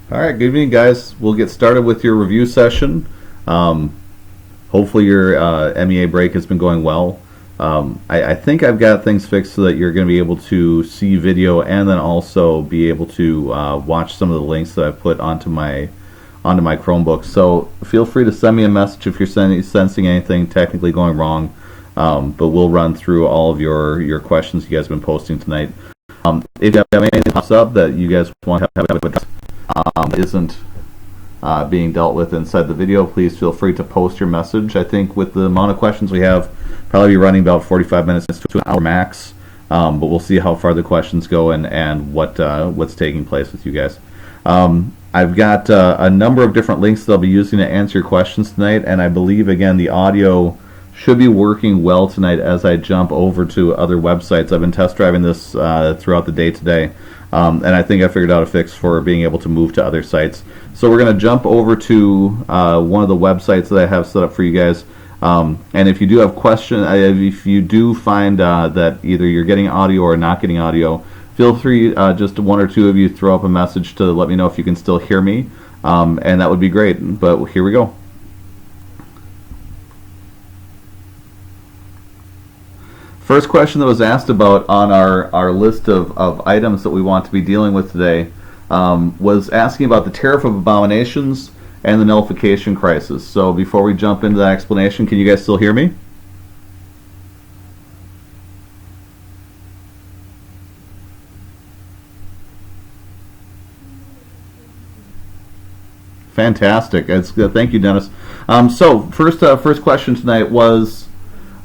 All right, good evening, guys. We'll get started with your review session. Hopefully your MEA break has been going well. I think I've got things fixed so that you're going to be able to see video and then also be able to watch some of the links that I've put onto my Chromebook. So feel free to send me a message if you're sensing anything technically going wrong. But we'll run through all of your questions you guys have been posting tonight. If you have anything that pops up that you guys want to have addressed, isn't being dealt with inside the video, please feel free to post your message. I think with the amount of questions we have, probably be running about 45 minutes to an hour max, but we'll see how far the questions go and what's taking place with you guys. I've got a number of different links that I'll be using to answer your questions tonight, and I believe, again, the audio should be working well tonight as I jump over to other websites. I've been test driving this throughout the day today, and I think I figured out a fix for being able to move to other sites. So we're going to jump over to one of the websites that I have set up for you guys. And if you do have questions, if you do find that either you're getting audio or not getting audio, feel free, just one or two of you, throw up a message to let me know if you can still hear me, and that would be great. But here we go. First question that was asked about on our list of items that we want to be dealing with today was asking about the tariff of abominations and the nullification crisis. So before we jump into that explanation, can you guys still hear me? Fantastic. Thank you, Dennis. So first question tonight was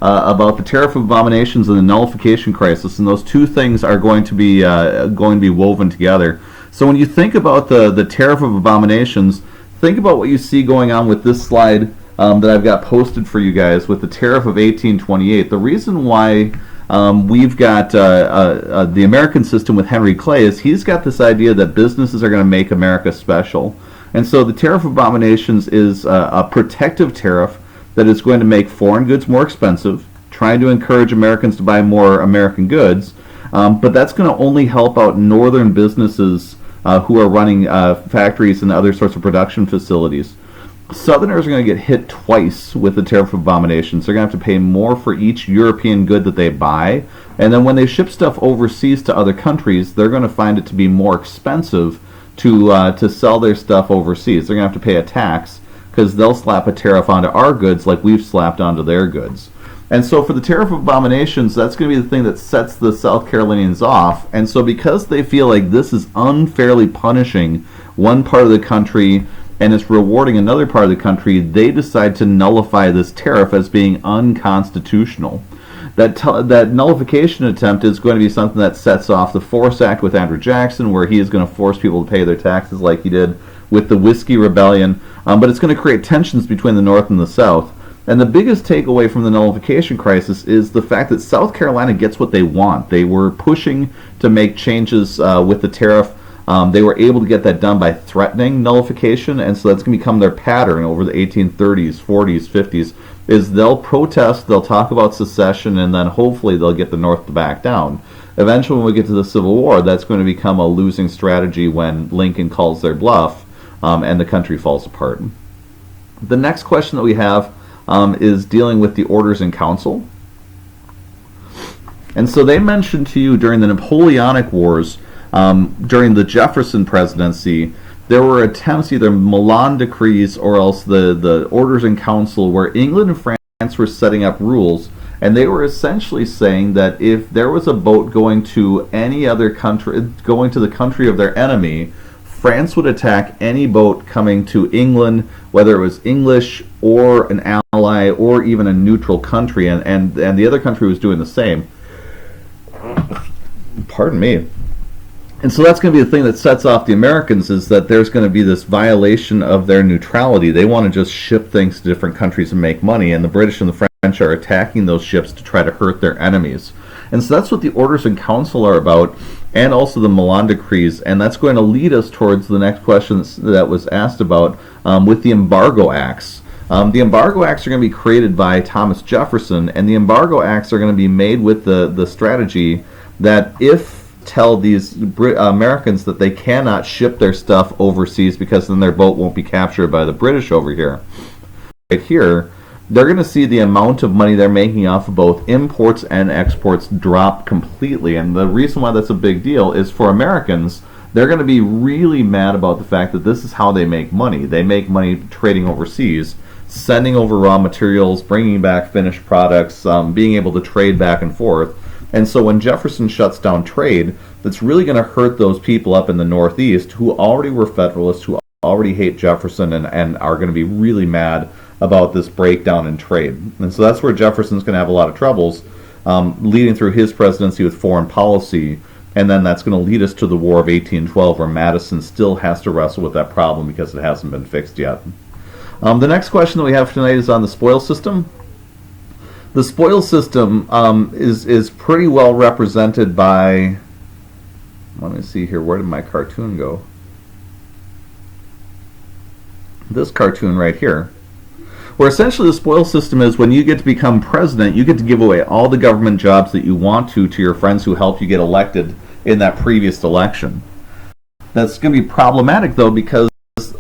about the tariff of abominations and the nullification crisis, and those two things are going to be woven together. So when you think about the tariff of abominations, think about what you see going on with this slide that I've got posted for you guys with the tariff of 1828. The reason why we've got the American system with Henry Clay is he's got this idea that businesses are going to make America special. And so the tariff of abominations is a protective tariff that is going to make foreign goods more expensive, trying to encourage Americans to buy more American goods, but that's going to only help out northern businesses who are running factories and other sorts of production facilities. Southerners are going to get hit twice with the tariff of abominations. They're going to have to pay more for each European good that they buy, and then when they ship stuff overseas to other countries, they're going to find it to be more expensive to sell their stuff overseas. They're going to have to pay a tax because they'll slap a tariff onto our goods like we've slapped onto their goods. And so for the tariff of abominations, that's going to be the thing that sets the South Carolinians off. And so because they feel like this is unfairly punishing one part of the country and it's rewarding another part of the country, they decide to nullify this tariff as being unconstitutional. That nullification attempt is going to be something that sets off the Force Act with Andrew Jackson, where he is going to force people to pay their taxes like he did with the Whiskey Rebellion, but it's going to create tensions between the North and the South. And the biggest takeaway from the nullification crisis is the fact that South Carolina gets what they want. They were pushing to make changes with the tariff. They were able to get that done by threatening nullification, and so that's going to become their pattern over the 1830s, 40s, 50s, is they'll protest, they'll talk about secession, and then hopefully they'll get the North to back down. Eventually, when we get to the Civil War, that's going to become a losing strategy when Lincoln calls their bluff and the country falls apart. The next question that we have is dealing with the Orders in Council. And so they mentioned to you during the Napoleonic Wars, during the Jefferson presidency, there were attempts, either Milan decrees or else the Orders in Council, where England and France were setting up rules, and they were essentially saying that if there was a boat going to any other country, going to the country of their enemy, France would attack any boat coming to England, whether it was English or an ally or even a neutral country, and the other country was doing the same. Pardon me. And so that's going to be the thing that sets off the Americans, is that there's going to be this violation of their neutrality. They want to just ship things to different countries and make money, and the British and the French are attacking those ships to try to hurt their enemies. And so that's what the Orders in Council are about, and also the Milan decrees, and that's going to lead us towards the next question that was asked about with the Embargo Acts. The Embargo Acts are going to be created by Thomas Jefferson, and the Embargo Acts are going to be made with the strategy that if tell these Americans that they cannot ship their stuff overseas because then their boat won't be captured by the British over here. Right here, they're going to see the amount of money they're making off of both imports and exports drop completely. And the reason why that's a big deal is for Americans, they're going to be really mad about the fact that this is how they make money. They make money trading overseas, sending over raw materials, bringing back finished products, being able to trade back and forth. And so when Jefferson shuts down trade, that's really going to hurt those people up in the Northeast who already were Federalists, who already hate Jefferson and are going to be really mad about this breakdown in trade. And so that's where Jefferson's going to have a lot of troubles leading through his presidency with foreign policy. And then that's going to lead us to the War of 1812, where Madison still has to wrestle with that problem because it hasn't been fixed yet. The next question that we have tonight is on the spoils system. The spoils system is pretty well represented by, let me see here, where did my cartoon go? This cartoon right here, where essentially the spoils system is when you get to become president, you get to give away all the government jobs that you want to your friends who helped you get elected in that previous election. That's going to be problematic, though, because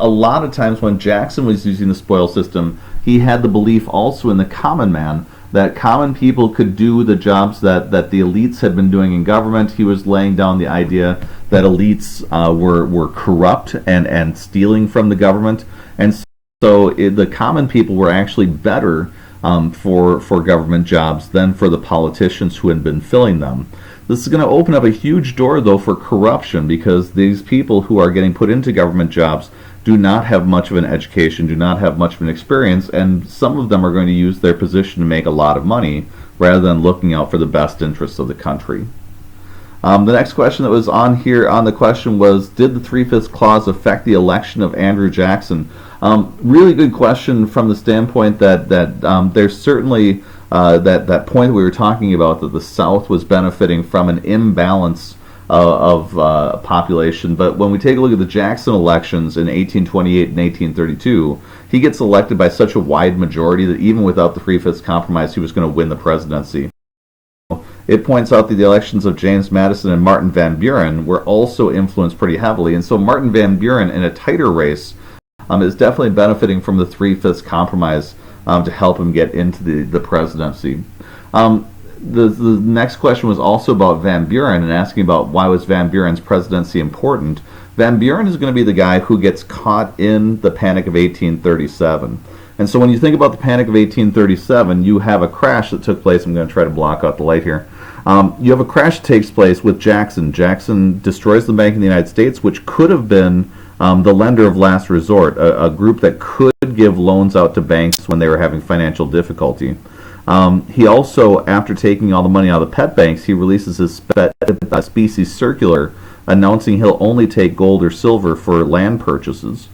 a lot of times when Jackson was using the spoils system, he had the belief also in the common man, that common people could do the jobs that the elites had been doing in government. He was laying down the idea that elites were corrupt and stealing from the government. And so the common people were actually better for government jobs than for the politicians who had been filling them. This is going to open up a huge door, though, for corruption, because these people who are getting put into government jobs do not have much of an education, do not have much of an experience, and some of them are going to use their position to make a lot of money rather than looking out for the best interests of the country. The next question that was on here on the question was, did the 3/5 clause affect the election of Andrew Jackson? Really good question from the standpoint that there's certainly that point we were talking about, that the South was benefiting from an imbalance of population. But when we take a look at the Jackson elections in 1828 and 1832, he gets elected by such a wide majority that even without the 3/5 compromise, he was going to win the presidency. It points out that the elections of James Madison and Martin Van Buren were also influenced pretty heavily, and so Martin Van Buren, in a tighter race, is definitely benefiting from the 3/5 compromise to help him get into the presidency. The next question was also about Van Buren and asking about why was Van Buren's presidency important. Van Buren is going to be the guy who gets caught in the Panic of 1837. And so when you think about the Panic of 1837, you have a crash that took place. I'm going to try to block out the light here. You have a crash that takes place with Jackson. Jackson destroys the Bank of the United States, which could have been the lender of last resort, a group that could give loans out to banks when they were having financial difficulty. He also, after taking all the money out of the pet banks, he releases his specie circular announcing he'll only take gold or silver for land purchases.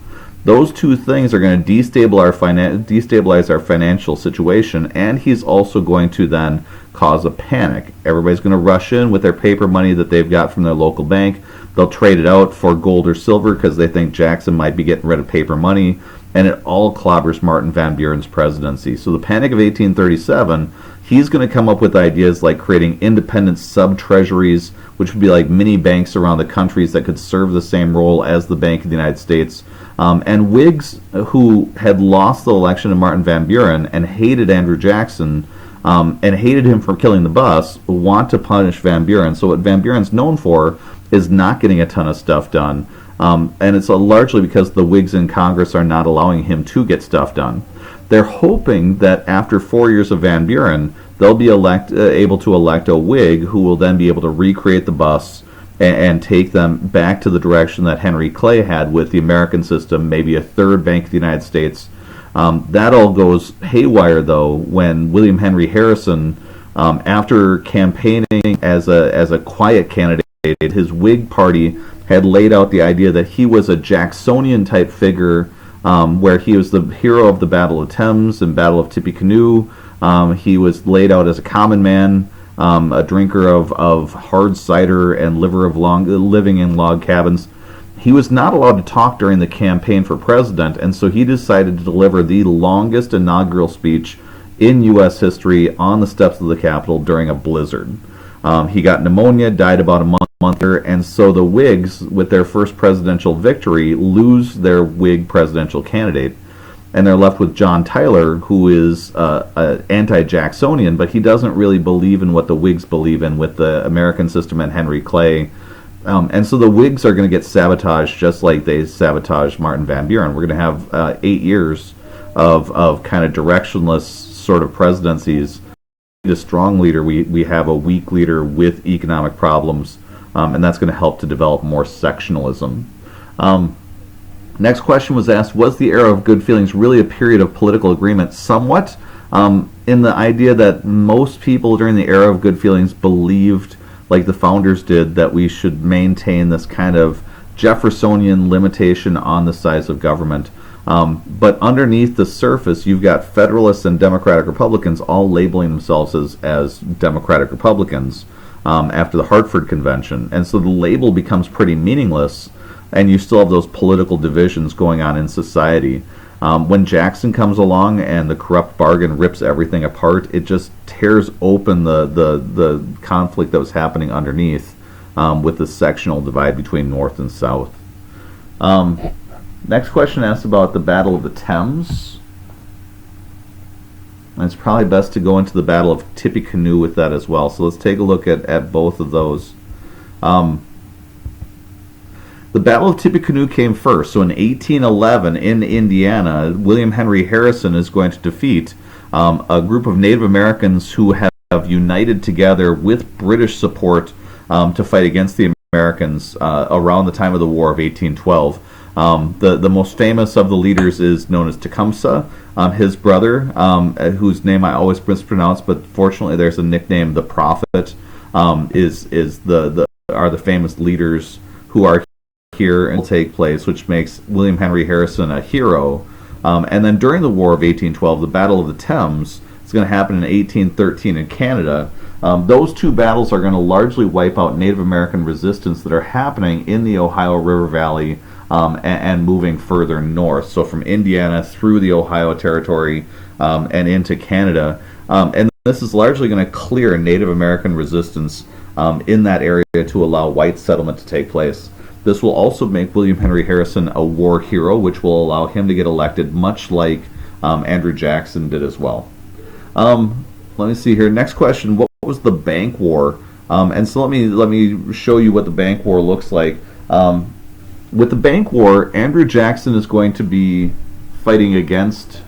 Those two things are going to destabilize our financial situation, and he's also going to then cause a panic. Everybody's going to rush in with their paper money that they've got from their local bank. They'll trade it out for gold or silver because they think Jackson might be getting rid of paper money, and it all clobbers Martin Van Buren's presidency. So the Panic of 1837, he's going to come up with ideas like creating independent sub-treasuries, which would be like mini banks around the countries that could serve the same role as the Bank of the United States. And Whigs who had lost the election to Martin Van Buren and hated Andrew Jackson and hated him for killing the bus want to punish Van Buren. So what Van Buren's known for is not getting a ton of stuff done. And it's largely because the Whigs in Congress are not allowing him to get stuff done. They're hoping that after 4 years of Van Buren, they'll be able to elect a Whig who will then be able to recreate the bus and take them back to the direction that Henry Clay had with the American system, maybe a third Bank of the United States. That all goes haywire, though, when William Henry Harrison, after campaigning as a quiet candidate, his Whig party had laid out the idea that he was a Jacksonian-type figure, where he was the hero of the Battle of Thames and Battle of Tippecanoe. He was laid out as a common man, a drinker of hard cider and living in log cabins. He was not allowed to talk during the campaign for president, and so he decided to deliver the longest inaugural speech in U.S. history on the steps of the Capitol during a blizzard. He got pneumonia, died about a month month later, and so the Whigs, with their first presidential victory, lose their Whig presidential candidate, and they're left with John Tyler, who is anti-Jacksonian, but he doesn't really believe in what the Whigs believe in with the American system and Henry Clay. And so the Whigs are going to get sabotaged just like they sabotaged Martin Van Buren. We're going to have 8 years of kind of directionless sort of presidencies. A strong leader, we have a weak leader with economic problems, and that's going to help to develop more sectionalism. Next question was asked, was the era of good feelings really a period of political agreement? Somewhat, in the idea that most people during the era of good feelings believed, like the founders did, that we should maintain this kind of Jeffersonian limitation on the size of government. But underneath the surface, you've got Federalists and Democratic Republicans all labeling themselves as Democratic Republicans after the Hartford Convention. And so the label becomes pretty meaningless, and you still have those political divisions going on in society. When Jackson comes along and the corrupt bargain rips everything apart, it just tears open the conflict that was happening underneath with the sectional divide between North and South. Next question asks about the Battle of the Thames. And it's probably best to go into the Battle of Tippecanoe with that as well. So let's take a look at both of those. The Battle of Tippecanoe came first. So in 1811 in Indiana, William Henry Harrison is going to defeat a group of Native Americans who have united together with British support to fight against the Americans around the time of the War of 1812. The most famous of the leaders is known as Tecumseh. His brother, whose name I always mispronounce, but fortunately there's a nickname, the Prophet, are the famous leaders who are here and will take place, which makes William Henry Harrison a hero. And then during the War of 1812, the Battle of the Thames is going to happen in 1813 in Canada. Those two battles are going to largely wipe out Native American resistance that are happening in the Ohio River Valley and moving further north, so from Indiana through the Ohio Territory and into Canada. And this is largely going to clear Native American resistance in that area to allow white settlement to take place. This will also make William Henry Harrison a war hero, which will allow him to get elected, much like Andrew Jackson did as well. Let me see here. Next question: what was the Bank War? And so let me show you what the Bank War looks like. With the Bank War, Andrew Jackson is going to be fighting against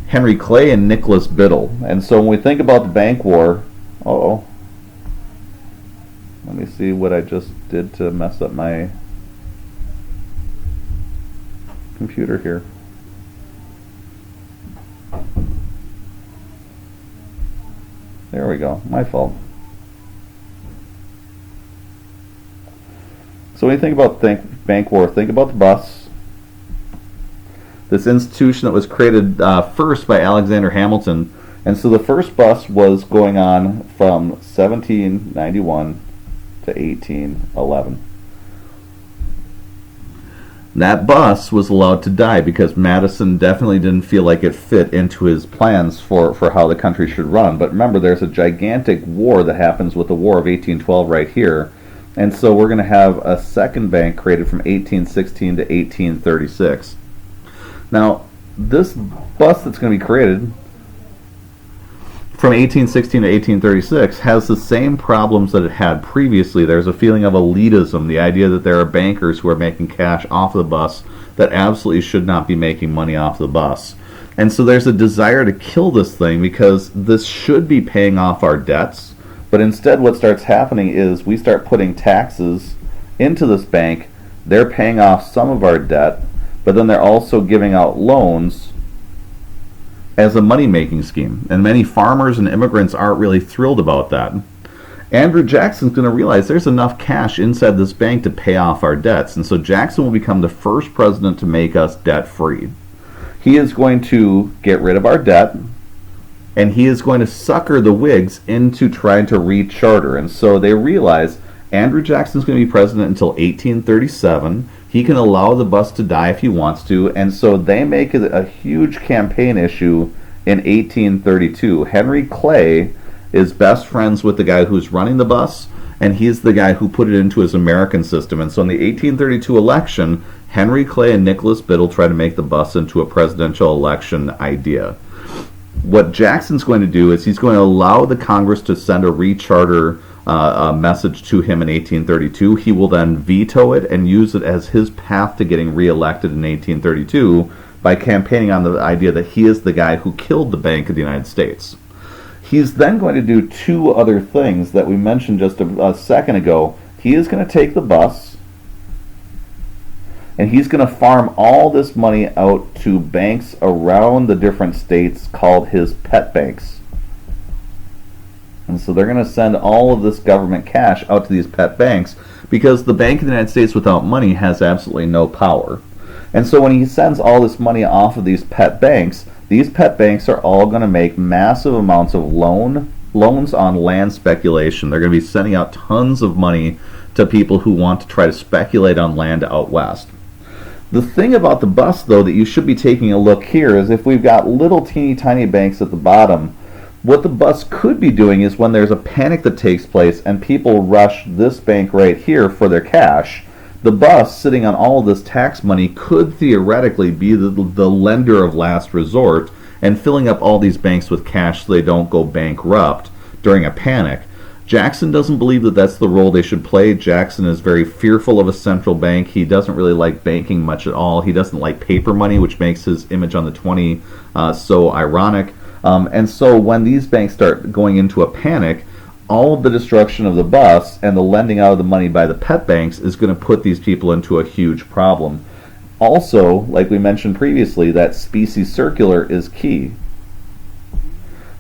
Henry Clay and Nicholas Biddle. And so when we think about the Bank War, let me see what I just did to mess up my computer here. There we go, my fault. So when you think about Bank War, think about the bus. This institution that was created first by Alexander Hamilton. And so the first bus was going on from 1791 to 1811. That bus was allowed to die because Madison definitely didn't feel like it fit into his plans for how the country should run. But remember, there's a gigantic war that happens with the War of 1812 right here. And so we're going to have a second bank created from 1816 to 1836. Now, this bus that's going to be created from 1816 to 1836 has the same problems that it had previously. There's a feeling of elitism, the idea that there are bankers who are making cash off the bus that absolutely should not be making money off the bus. And so there's a desire to kill this thing because this should be paying off our debts. But instead what starts happening is we start putting taxes into this bank. They're paying off some of our debt, but then they're also giving out loans as a money-making scheme. And many farmers and immigrants aren't really thrilled about that. Andrew Jackson's going to realize there's enough cash inside this bank to pay off our debts. And so Jackson will become the first president to make us debt-free. He is going to get rid of our debt, and he is going to sucker the Whigs into trying to recharter. And so they realize Andrew Jackson's going to be president until 1837. He can allow the bus to die if he wants to. And so they make it a huge campaign issue in 1832. Henry Clay is best friends with the guy who's running the bus, and he's the guy who put it into his American system. And so in the 1832 election, Henry Clay and Nicholas Biddle try to make the bus into a presidential election idea. What Jackson's going to do is he's going to allow the Congress to send a recharter message to him in 1832. He will then veto it and use it as his path to getting reelected in 1832 by campaigning on the idea that he is the guy who killed the Bank of the United States. He's then going to do two other things that we mentioned just a second ago. He is going to take the bus, and he's going to farm all this money out to banks around the different states called his pet banks. And so they're going to send all of this government cash out to these pet banks because the Bank of the United States without money has absolutely no power. And so when he sends all this money off of these pet banks are all going to make massive amounts of loans on land speculation. They're going to be sending out tons of money to people who want to try to speculate on land out west. The thing about the bus, though, that you should be taking a look here is if we've got little teeny tiny banks at the bottom, what the bus could be doing is when there's a panic that takes place and people rush this bank right here for their cash, the bus sitting on all of this tax money could theoretically be the lender of last resort and filling up all these banks with cash so they don't go bankrupt during a panic. Jackson doesn't believe that that's the role they should play. Jackson is very fearful of a central bank. He doesn't really like banking much at all. He doesn't like paper money, which makes his image on the 20 so ironic. And so when these banks start going into a panic, all of the destruction of the bus and the lending out of the money by the pet banks is going to put these people into a huge problem. Also, like we mentioned previously, that specie circular is key.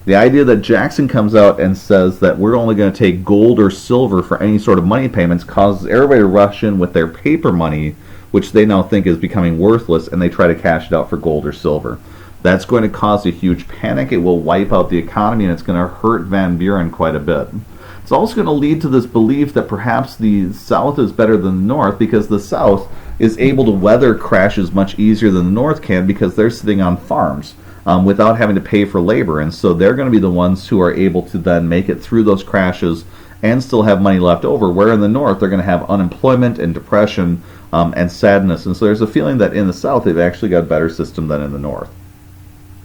The idea that Jackson comes out and says that we're only going to take gold or silver for any sort of money payments causes everybody to rush in with their paper money, which they now think is becoming worthless, and they try to cash it out for gold or silver. That's going to cause a huge panic. It will wipe out the economy, and it's going to hurt Van Buren quite a bit. It's also going to lead to this belief that perhaps the South is better than the North because the South is able to weather crashes much easier than the North can because they're sitting on farms without having to pay for labor. And so they're going to be the ones who are able to then make it through those crashes and still have money left over, where in the North they're going to have unemployment and depression and sadness. And so there's a feeling that in the South they've actually got a better system than in the North.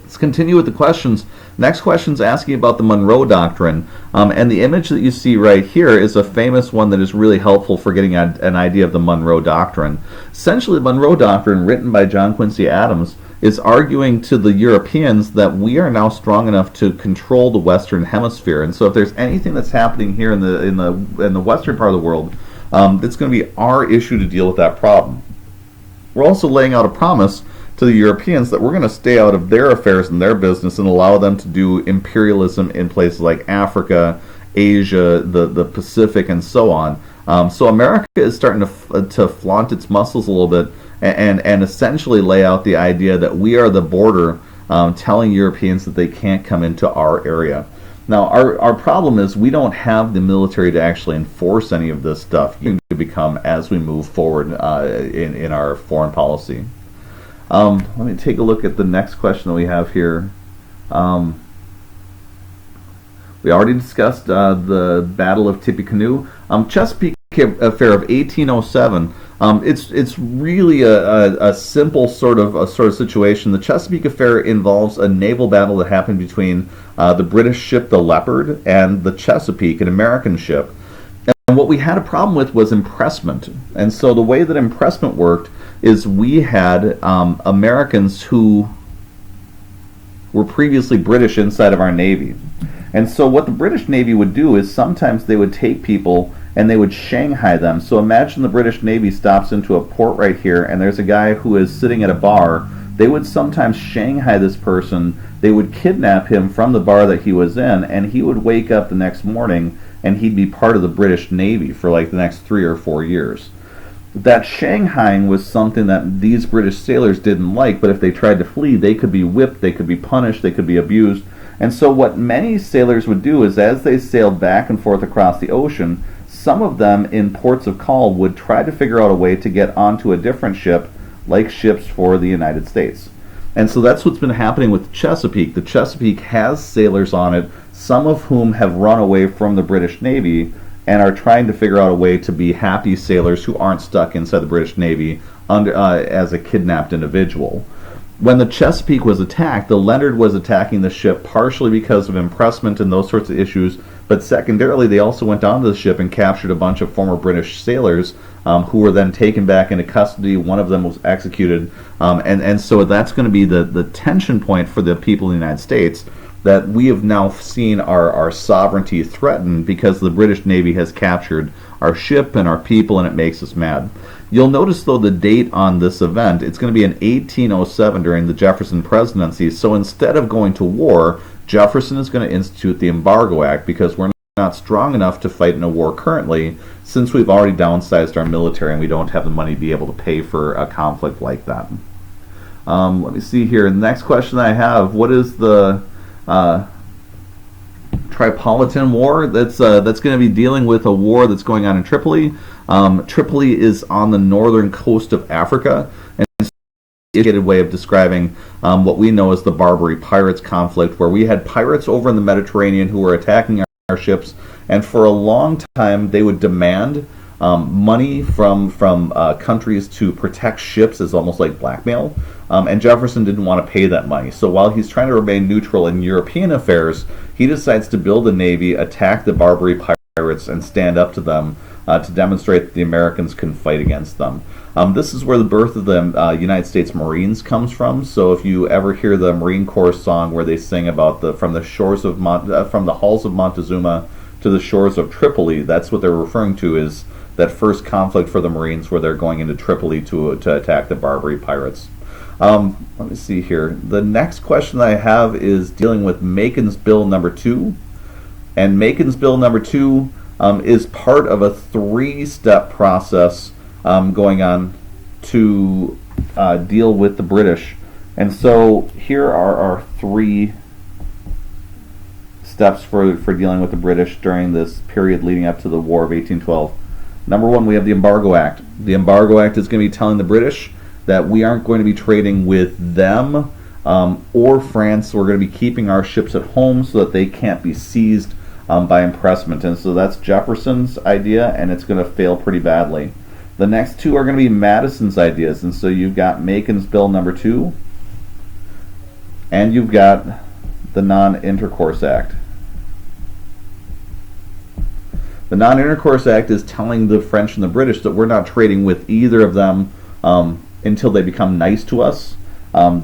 Let's continue with the questions. Next question is asking about the Monroe Doctrine. And the image that you see right here is a famous one that is really helpful for getting an idea of the Monroe Doctrine. Essentially, the Monroe Doctrine, written by John Quincy Adams, is arguing to the Europeans that we are now strong enough to control the Western Hemisphere. And so if there's anything that's happening here in the Western part of the world, it's going to be our issue to deal with that problem. We're also laying out a promise to the Europeans that we're going to stay out of their affairs and their business and allow them to do imperialism in places like Africa, Asia, the Pacific, and so on. So America is starting to flaunt its muscles a little bit and essentially lay out the idea that we are the border, telling Europeans that they can't come into our area. Now, our problem is we don't have the military to actually enforce any of this stuff to become as we move forward in our foreign policy. Let me take a look at the next question that we have here. We already discussed the Battle of Tippecanoe. Chesapeake Affair of 1807. It's really a simple sort of situation. The Chesapeake Affair involves a naval battle that happened between the British ship the Leopard and the Chesapeake, an American ship. And what we had a problem with was impressment. And so the way that impressment worked is we had Americans who were previously British inside of our Navy. And so what the British Navy would do is sometimes they would take people and they would Shanghai them. So imagine the British Navy stops into a port right here and there's a guy who is sitting at a bar. They would sometimes Shanghai this person. They would kidnap him from the bar that he was in, and he would wake up the next morning and he'd be part of the British Navy for like the next 3 or 4 years. That Shanghaiing was something that these British sailors didn't like, but if they tried to flee, they could be whipped, they could be punished, they could be abused. And so what many sailors would do is as they sailed back and forth across the ocean, some of them in ports of call would try to figure out a way to get onto a different ship, like ships for the United States. And so that's what's been happening with the Chesapeake. The Chesapeake has sailors on it, some of whom have run away from the British Navy, and are trying to figure out a way to be happy sailors who aren't stuck inside the British Navy as a kidnapped individual. When the Chesapeake was attacked, the Leonard was attacking the ship partially because of impressment and those sorts of issues, but secondarily they also went onto the ship and captured a bunch of former British sailors who were then taken back into custody. One of them was executed, and so that's going to be the tension point for the people in the United States, that we have now seen our sovereignty threatened because the British Navy has captured our ship and our people, and it makes us mad. You'll notice, though, the date on this event, it's going to be in 1807 during the Jefferson presidency. So instead of going to war, Jefferson is going to institute the Embargo Act because we're not strong enough to fight in a war currently, since we've already downsized our military and we don't have the money to be able to pay for a conflict like that. Let me see here. The next question I have, what is the Tripolitan War? That's going to be dealing with a war that's going on in Tripoli. Tripoli is on the northern coast of Africa, and it's a dedicated way of describing what we know as the Barbary Pirates conflict, where we had pirates over in the Mediterranean who were attacking our ships, and for a long time they would demand money from countries to protect ships as almost like blackmail, and Jefferson didn't want to pay that money. So while he's trying to remain neutral in European affairs, he decides to build a navy, attack the Barbary pirates, and stand up to them to demonstrate that the Americans can fight against them. This is where the birth of the United States Marines comes from. So if you ever hear the Marine Corps song where they sing about from the halls of Montezuma to the shores of Tripoli, that's what they're referring to, is that first conflict for the Marines where they're going into Tripoli to attack the Barbary pirates. Let me see here. The next question that I have is dealing with Macon's Bill number 2. And Macon's Bill number 2 is part of a 3-step process going on to deal with the British. And so here are our 3 steps for dealing with the British during this period leading up to the War of 1812. Number 1, we have the Embargo Act. The Embargo Act is going to be telling the British that we aren't going to be trading with them or France. We're going to be keeping our ships at home so that they can't be seized by impressment. And so that's Jefferson's idea, and it's going to fail pretty badly. The next 2 are going to be Madison's ideas, and so you've got Macon's Bill number 2, and you've got the Non-Intercourse Act. The Non-Intercourse Act is telling the French and the British that we're not trading with either of them until they become nice to us.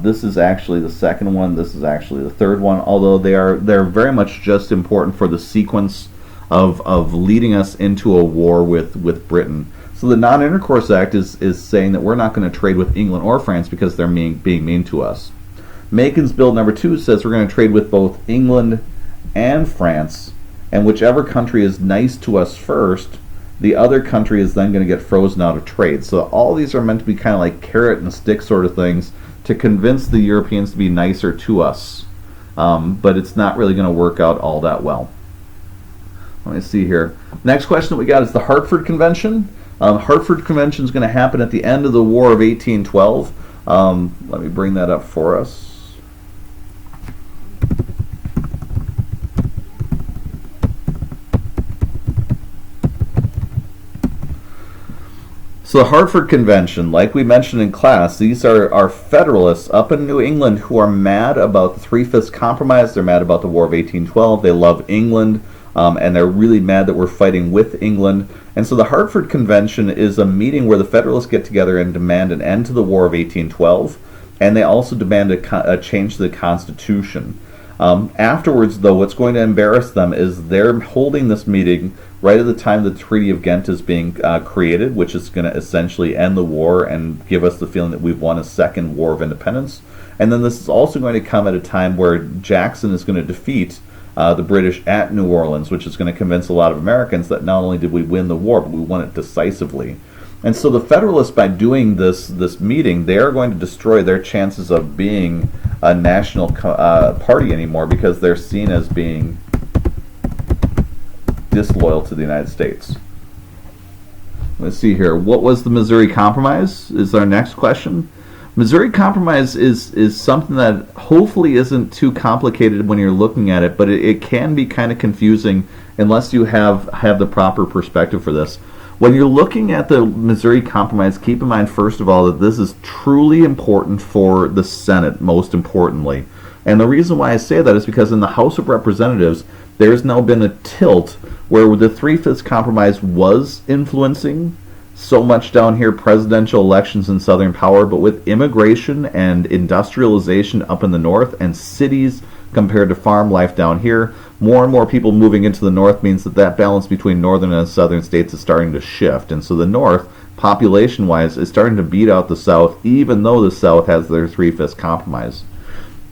This is actually the second one. This is actually the third one, although they're very much just important for the sequence of leading us into a war with Britain. So the Non-Intercourse Act is saying that we're not going to trade with England or France because they're being mean to us. Macon's Bill number 2 says we're going to trade with both England and France, and whichever country is nice to us first, the other country is then going to get frozen out of trade. So all these are meant to be kind of like carrot and stick sort of things to convince the Europeans to be nicer to us. But it's not really going to work out all that well. Let me see here. Next question that we got is the Hartford Convention. Hartford Convention is going to happen at the end of the War of 1812. Let me bring that up for us. So the Hartford Convention, like we mentioned in class, these are Federalists up in New England who are mad about the Three-Fifths Compromise. They're mad about the War of 1812. They love England, and they're really mad that we're fighting with England. And so the Hartford Convention is a meeting where the Federalists get together and demand an end to the War of 1812, and they also demand a change to the Constitution. Afterwards, though, what's going to embarrass them is they're holding this meeting right at the time the Treaty of Ghent is being created, which is going to essentially end the war and give us the feeling that we've won a second war of independence. And then this is also going to come at a time where Jackson is going to defeat the British at New Orleans, which is going to convince a lot of Americans that not only did we win the war, but we won it decisively. And so the Federalists, by doing this meeting, they are going to destroy their chances of being a national party anymore, because they're seen as being disloyal to the United States. Let's see here. What was the Missouri Compromise is our next question. Missouri Compromise is something that hopefully isn't too complicated when you're looking at it, but it can be kind of confusing unless you have the proper perspective for this. When you're looking at the Missouri Compromise, keep in mind, first of all, that this is truly important for the Senate, most importantly. And the reason why I say that is because in the House of Representatives, there's now been a tilt where the Three-Fifths Compromise was influencing so much down here, presidential elections in Southern power, but with immigration and industrialization up in the north and cities compared to farm life down here, more and more people moving into the north means that balance between northern and southern states is starting to shift. And so the north, population-wise, is starting to beat out the south, even though the south has their Three-Fifths Compromise.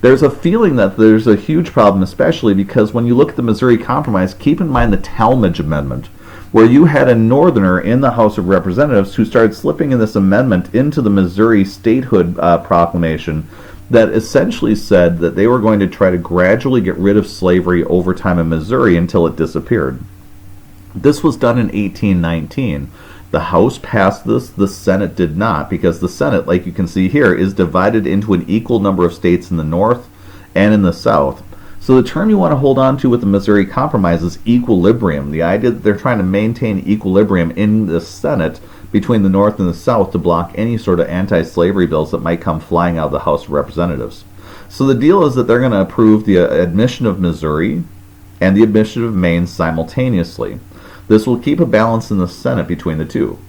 There's a feeling that there's a huge problem, especially because when you look at the Missouri Compromise, keep in mind the Talmadge Amendment, where you had a northerner in the House of Representatives who started slipping in this amendment into the Missouri statehood proclamation that essentially said that they were going to try to gradually get rid of slavery over time in Missouri until it disappeared. This was done in 1819. The House passed this, the Senate did not, because the Senate, like you can see here, is divided into an equal number of states in the north and in the south. So the term you want to hold on to with the Missouri Compromise is equilibrium. The idea that they're trying to maintain equilibrium in the Senate between the North and the South to block any sort of anti-slavery bills that might come flying out of the House of Representatives. So the deal is that they're going to approve the admission of Missouri and the admission of Maine simultaneously. This will keep a balance in the Senate between the two.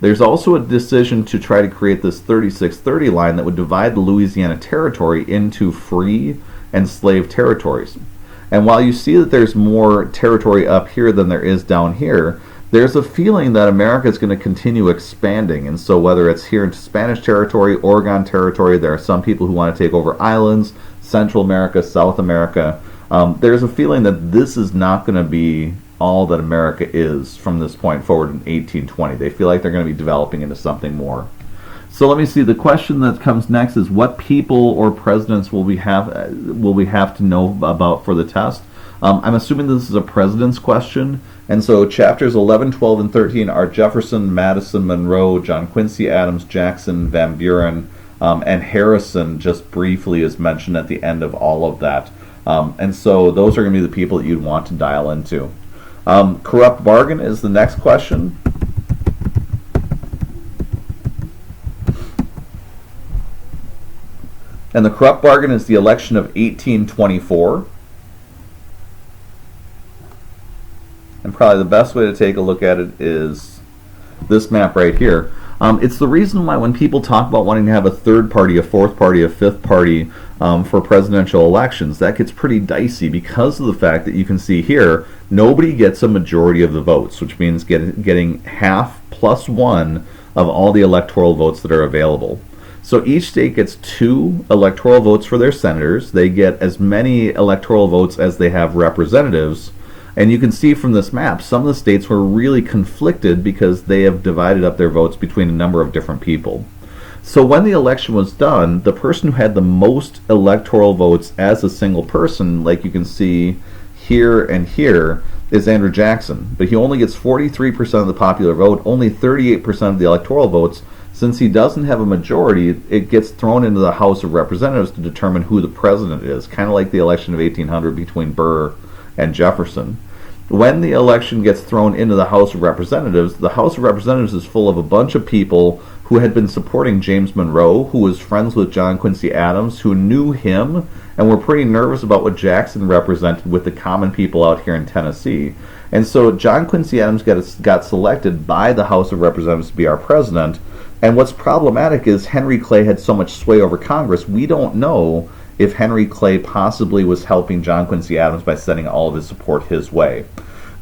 There's also a decision to try to create this 3630 line that would divide the Louisiana Territory into free and slave territories. And while you see that there's more territory up here than there is down here, there's a feeling that America is going to continue expanding. And so whether it's here into Spanish territory, Oregon territory, there are some people who want to take over islands, Central America, South America. There's a feeling that this is not going to be all that America is from this point forward in 1820. They feel like they're going to be developing into something more. So let me see. The question that comes next is, what people or presidents will we have to know about for the test? I'm assuming this is a president's question, and so chapters 11, 12, and 13 are Jefferson, Madison, Monroe, John Quincy Adams, Jackson, Van Buren, and Harrison just briefly is mentioned at the end of all of that. And so those are going to be the people that you'd want to dial into. Corrupt bargain is the next question. And the corrupt bargain is the election of 1824. And probably the best way to take a look at it is this map right here. It's the reason why when people talk about wanting to have a third party, a fourth party, a fifth party for presidential elections, that gets pretty dicey because of the fact that you can see here, nobody gets a majority of the votes, which means getting half plus one of all the electoral votes that are available. So each state gets 2 electoral votes for their senators. They get as many electoral votes as they have representatives. And you can see from this map, some of the states were really conflicted because they have divided up their votes between a number of different people. So when the election was done, the person who had the most electoral votes as a single person, like you can see here and here, is Andrew Jackson. But he only gets 43% of the popular vote, only 38% of the electoral votes. Since he doesn't have a majority, it gets thrown into the House of Representatives to determine who the president is, kind of like the election of 1800 between Burr and Jefferson. When the election gets thrown into the House of Representatives, the House of Representatives is full of a bunch of people who had been supporting James Monroe, who was friends with John Quincy Adams, who knew him, and were pretty nervous about what Jackson represented with the common people out here in Tennessee. And so John Quincy Adams got selected by the House of Representatives to be our president. And what's problematic is Henry Clay had so much sway over Congress, we don't know if Henry Clay possibly was helping John Quincy Adams by sending all of his support his way.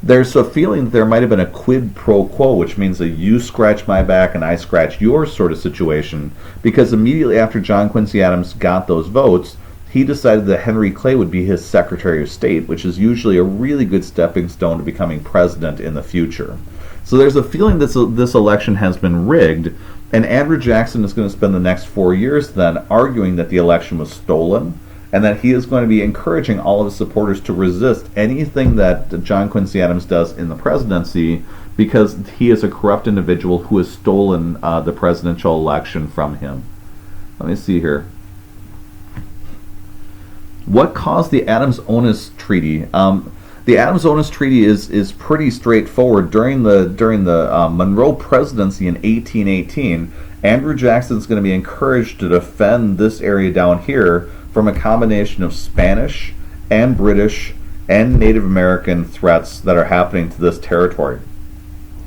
There's a feeling that there might have been a quid pro quo, which means a you scratch my back and I scratch yours sort of situation, because immediately after John Quincy Adams got those votes, he decided that Henry Clay would be his Secretary of State, which is usually a really good stepping stone to becoming president in the future. So there's a feeling that this election has been rigged, and Andrew Jackson is going to spend the next 4 years then arguing that the election was stolen, and that he is going to be encouraging all of his supporters to resist anything that John Quincy Adams does in the presidency, because he is a corrupt individual who has stolen the presidential election from him. let me see here. What caused the Adams-Onis Treaty? The Adams-Onis Treaty is pretty straightforward. During the Monroe presidency in 1818, Andrew Jackson is going to be encouraged to defend this area down here from a combination of Spanish and British and Native American threats that are happening to this territory.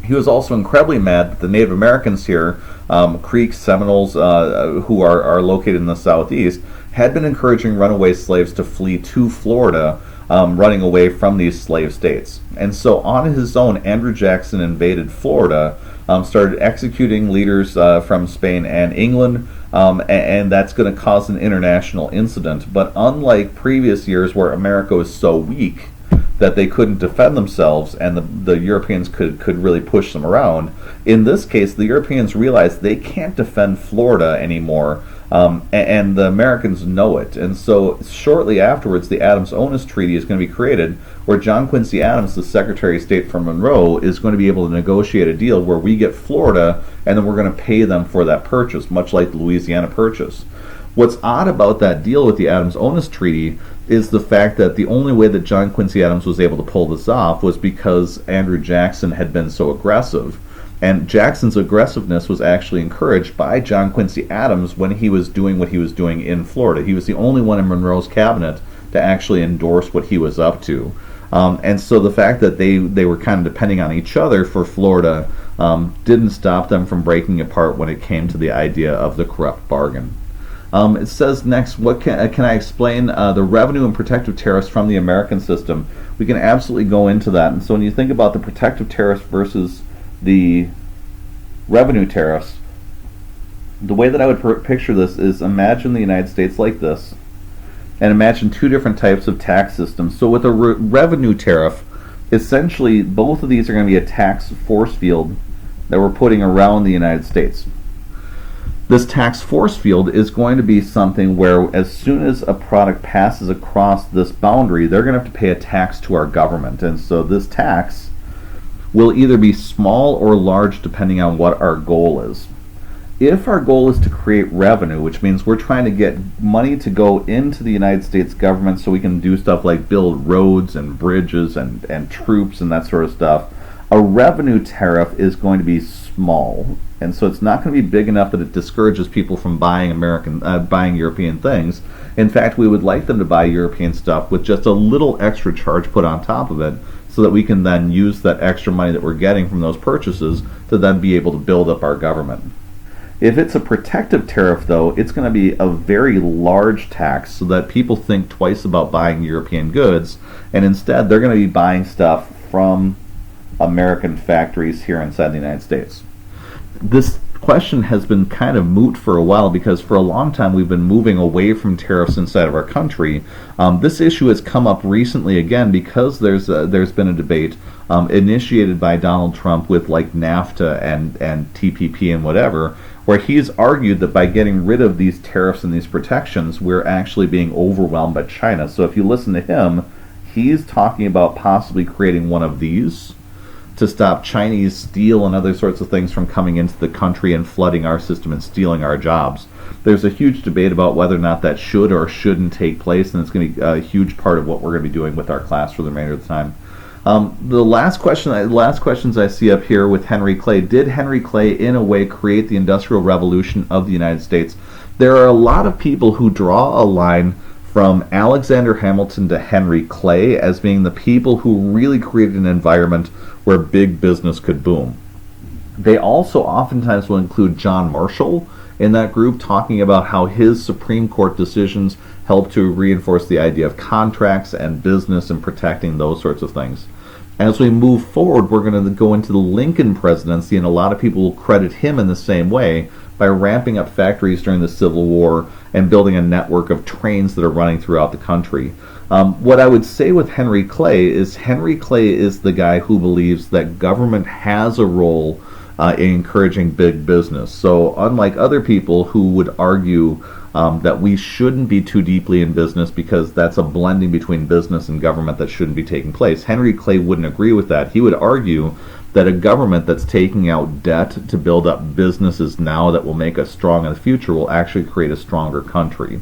He was also incredibly mad that the Native Americans here, Creek, Seminoles, who are located in the southeast, had been encouraging runaway slaves to flee to Florida, running away from these slave states. And so on his own, Andrew Jackson invaded Florida, started executing leaders from Spain and England, and that's going to cause an international incident. But unlike previous years where America was so weak that they couldn't defend themselves and the Europeans could really push them around, in this case the Europeans realized they can't defend Florida anymore, and the Americans know it. And so shortly afterwards the Adams-Onis Treaty is going to be created, where John Quincy Adams, the Secretary of State from Monroe, is going to be able to negotiate a deal where we get Florida and then we're going to pay them for that purchase, much like the Louisiana Purchase. What's odd about that deal with the Adams-Onis Treaty is the fact that the only way that John Quincy Adams was able to pull this off was because Andrew Jackson had been so aggressive. And Jackson's aggressiveness was actually encouraged by John Quincy Adams when he was doing what he was doing in Florida. He was the only one in Monroe's cabinet to actually endorse what he was up to. And so the fact that they were kind of depending on each other for Florida didn't stop them from breaking apart when it came to the idea of the corrupt bargain. It says next, what can I explain the revenue and protective tariffs from the American system? We can absolutely go into that. And so when you think about the protective tariffs versus the revenue tariffs, the way that I would picture this is, imagine the United States like this, and imagine two different types of tax systems. So with a revenue tariff, essentially both of these are going to be a tax force field that we're putting around the United States. This tax force field is going to be something where as soon as a product passes across this boundary, they're going to have to pay a tax to our government. And so this tax will either be small or large depending on what our goal is. If our goal is to create revenue, which means we're trying to get money to go into the United States government so we can do stuff like build roads and bridges and troops and that sort of stuff, a revenue tariff is going to be small. And so it's not going to be big enough that it discourages people from buying buying European things. In fact, we would like them to buy European stuff with just a little extra charge put on top of it, so that we can then use that extra money that we're getting from those purchases to then be able to build up our government. If it's a protective tariff, though, it's going to be a very large tax so that people think twice about buying European goods, and instead they're going to be buying stuff from American factories here inside the United States. This question has been kind of moot for a while because for a long time we've been moving away from tariffs inside of our country. This issue has come up recently again because there's been a debate initiated by Donald Trump with like NAFTA and TPP and whatever, where he's argued that by getting rid of these tariffs and these protections, we're actually being overwhelmed by China. So if you listen to him, he's talking about possibly creating one of these to stop Chinese steel and other sorts of things from coming into the country and flooding our system and stealing our jobs. There's a huge debate about whether or not that should or shouldn't take place, and it's going to be a huge part of what we're going to be doing with our class for the remainder of the time. The last questions I see up here with Henry Clay. Did Henry Clay, in a way, create the Industrial Revolution of the United States? There are a lot of people who draw a line from Alexander Hamilton to Henry Clay as being the people who really created an environment where big business could boom. They also oftentimes will include John Marshall in that group, talking about how his Supreme Court decisions helped to reinforce the idea of contracts and business and protecting those sorts of things. As we move forward, we're going to go into the Lincoln presidency, and a lot of people will credit him in the same way by ramping up factories during the Civil War and building a network of trains that are running throughout the country. What I would say with Henry Clay is the guy who believes that government has a role in encouraging big business. So unlike other people who would argue that we shouldn't be too deeply in business because that's a blending between business and government that shouldn't be taking place, Henry Clay wouldn't agree with that. He would argue that a government that's taking out debt to build up businesses now that will make us strong in the future will actually create a stronger country.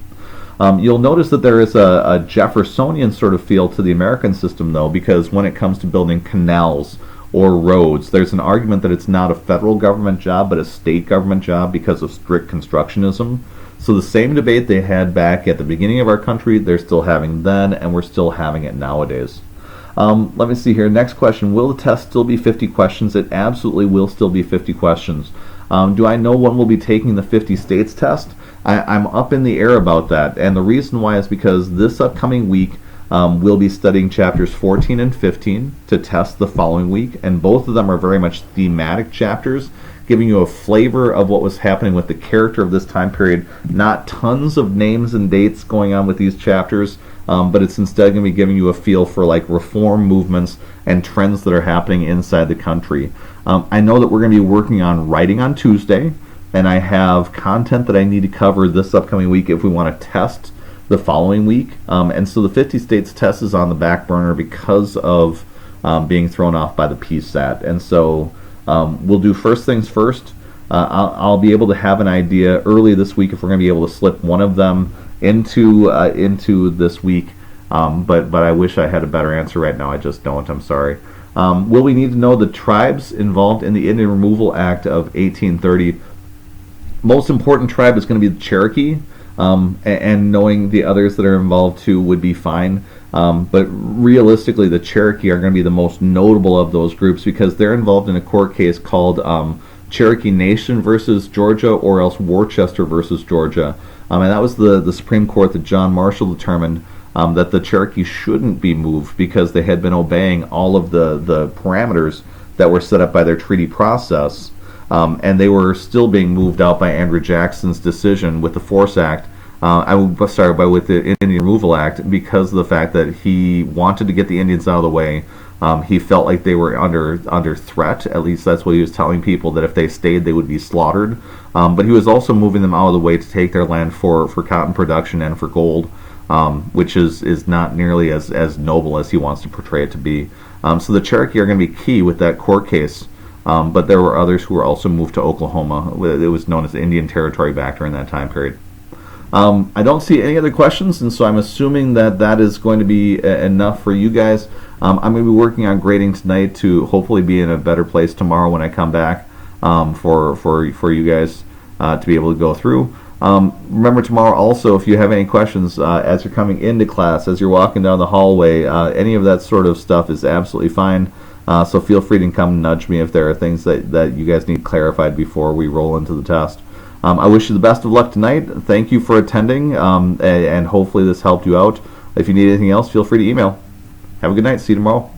You'll notice that there is a Jeffersonian sort of feel to the American system, though, because when it comes to building canals or roads, there's an argument that it's not a federal government job but a state government job because of strict constructionism. So the same debate they had back at the beginning of our country, they're still having then, and we're still having it nowadays. Let me see here. Next question. Will the test still be 50 questions? It absolutely will still be 50 questions. Do I know when we'll be taking the 50 states test? I'm up in the air about that, and the reason why is because this upcoming week we'll be studying chapters 14 and 15 to test the following week, and both of them are very much thematic chapters, giving you a flavor of what was happening with the character of this time period. Not tons of names and dates going on with these chapters, but it's instead going to be giving you a feel for like reform movements and trends that are happening inside the country. I know that we're going to be working on writing on Tuesday, and I have content that I need to cover this upcoming week if we want to test the following week. And so the 50 states test is on the back burner because of being thrown off by the PSAT. And so we'll do first things first. I'll be able to have an idea early this week if we're going to be able to slip one of them into this week. But I wish I had a better answer right now. I just don't. I'm sorry. Will we need to know the tribes involved in the Indian Removal Act of 1830? Most important tribe is going to be the Cherokee, and knowing the others that are involved too would be fine. But realistically, the Cherokee are going to be the most notable of those groups because they're involved in a court case called Cherokee Nation versus Georgia, or else Worcester versus Georgia. And that was the Supreme Court that John Marshall determined that the Cherokee shouldn't be moved because they had been obeying all of the parameters that were set up by their treaty process. And they were still being moved out by Andrew Jackson's decision with the Force Act. With the Indian Removal Act, because of the fact that he wanted to get the Indians out of the way. He felt like they were under threat. At least that's what he was telling people, that if they stayed, they would be slaughtered. But he was also moving them out of the way to take their land for cotton production and for gold, which is not nearly as noble as he wants to portray it to be. So the Cherokee are going to be key with that court case. But there were others who were also moved to Oklahoma. It was known as the Indian Territory back during that time period. I don't see any other questions, and so I'm assuming that is going to be enough for you guys. I'm going to be working on grading tonight to hopefully be in a better place tomorrow when I come back for you guys to be able to go through. Remember tomorrow also, if you have any questions as you're coming into class, as you're walking down the hallway, any of that sort of stuff is absolutely fine. So feel free to come nudge me if there are things that you guys need clarified before we roll into the test. I wish you the best of luck tonight. Thank you for attending, and hopefully this helped you out. If you need anything else, feel free to email. Have a good night. See you tomorrow.